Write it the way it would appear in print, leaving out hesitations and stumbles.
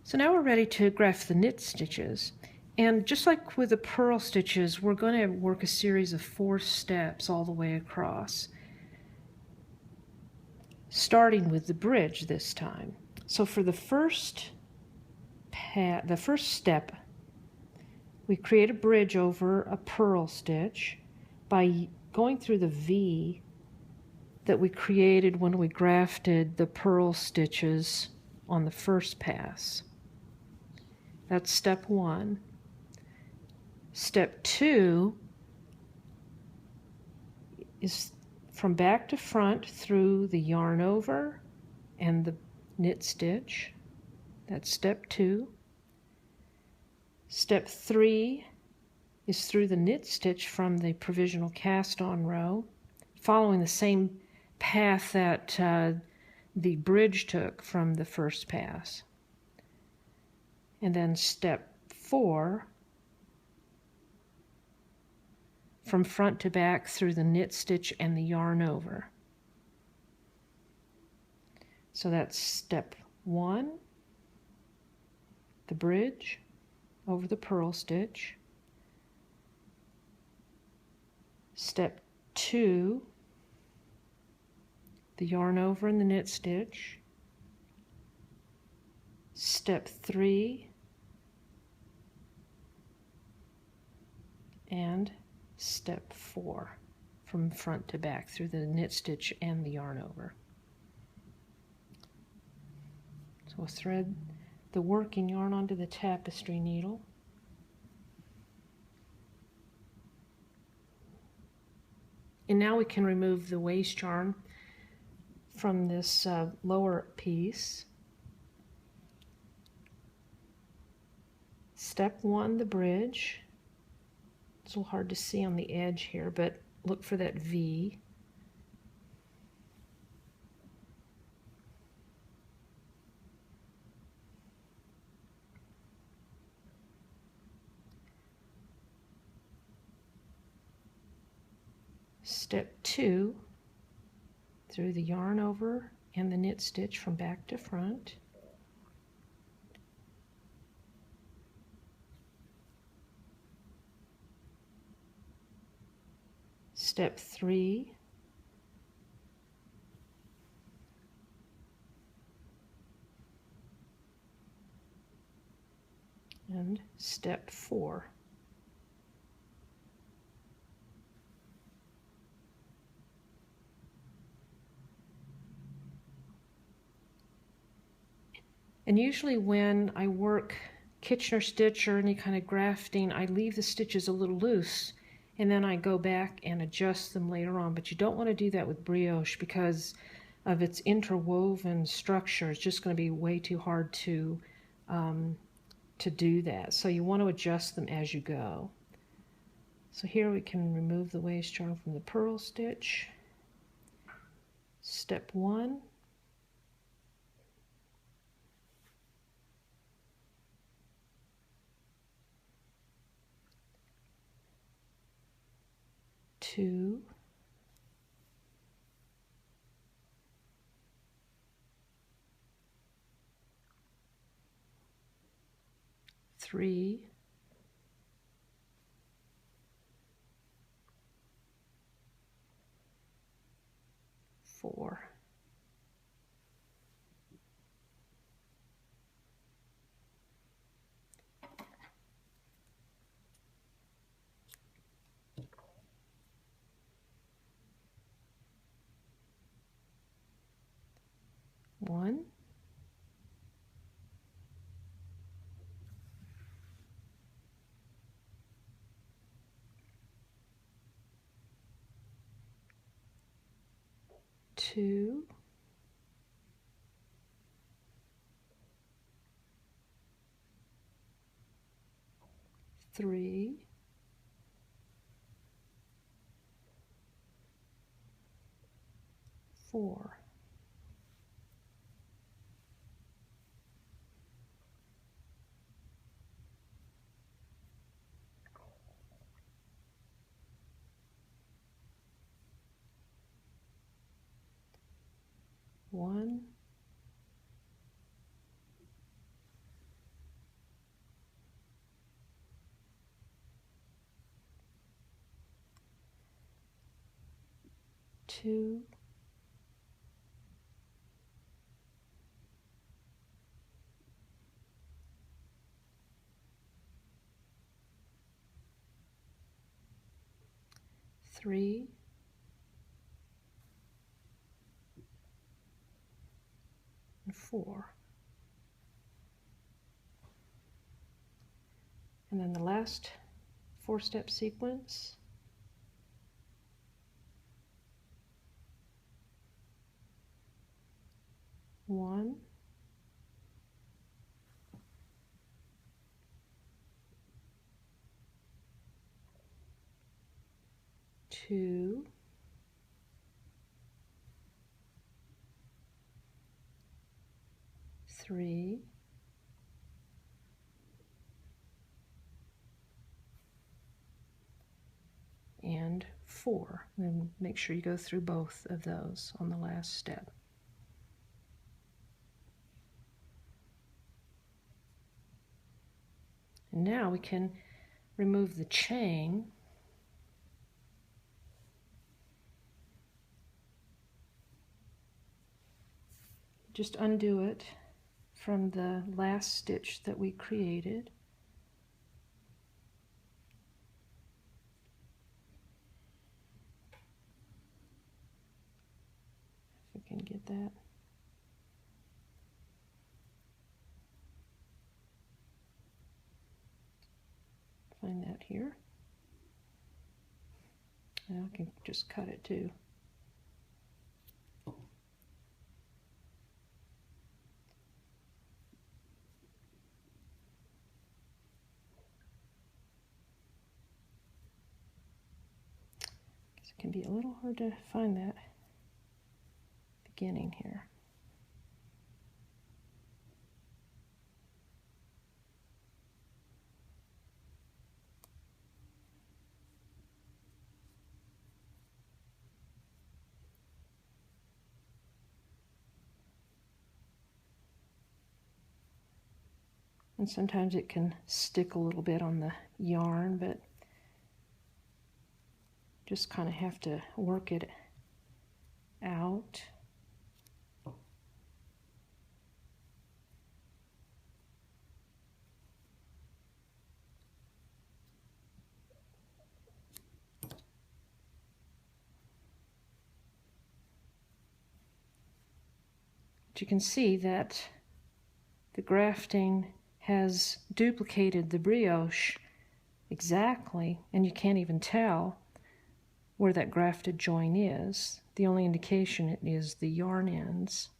So now we're ready to graft the knit stitches. And just like with the purl stitches, we're going to work a series of 4 steps all the way across, starting with the bridge this time. So for the first step, we create a bridge over a purl stitch by going through the V that we created when we grafted the purl stitches on the first pass. That's step 1. Step 2 is from back to front through the yarn over and the knit stitch. That's step 2. Step 3 is through the knit stitch from the provisional cast on row, following the same path that the bridge took from the first pass. And then step 4, from front to back through the knit stitch and the yarn over. So that's step 1, the bridge over the purl stitch. Step 2, the yarn over and the knit stitch. Step 3, and step 4, from front to back through the knit stitch and the yarn over. So we'll thread the working yarn onto the tapestry needle. And now we can remove the waste yarn from this lower piece. Step 1, the bridge. It's a little hard to see on the edge here, but look for that V. Step 2, through the yarn over and the knit stitch from back to front. Step 3, and step 4. And usually when I work Kitchener stitch or any kind of grafting, I leave the stitches a little loose and then I go back and adjust them later on. But you don't want to do that with brioche because of its interwoven structure. It's just going to be way too hard to do that. So you want to adjust them as you go. So here we can remove the waste yarn from the purl stitch. Step 1. Two, 3, 4. One, 2, 3, 4. One, 2, 3, and 4. And then the last 4-step sequence. 1, 2, 3, and 4. And make sure you go through both of those on the last step. And now we can remove the chain. Just undo it from the last stitch that we created. If we can get that. Find that here. And I can just cut it too. It can be a little hard to find that beginning here. And sometimes it can stick a little bit on the yarn, but just kind of have to work it out. But you can see that the grafting has duplicated the brioche exactly, and you can't even tell where that grafted join is. The only indication is the yarn ends.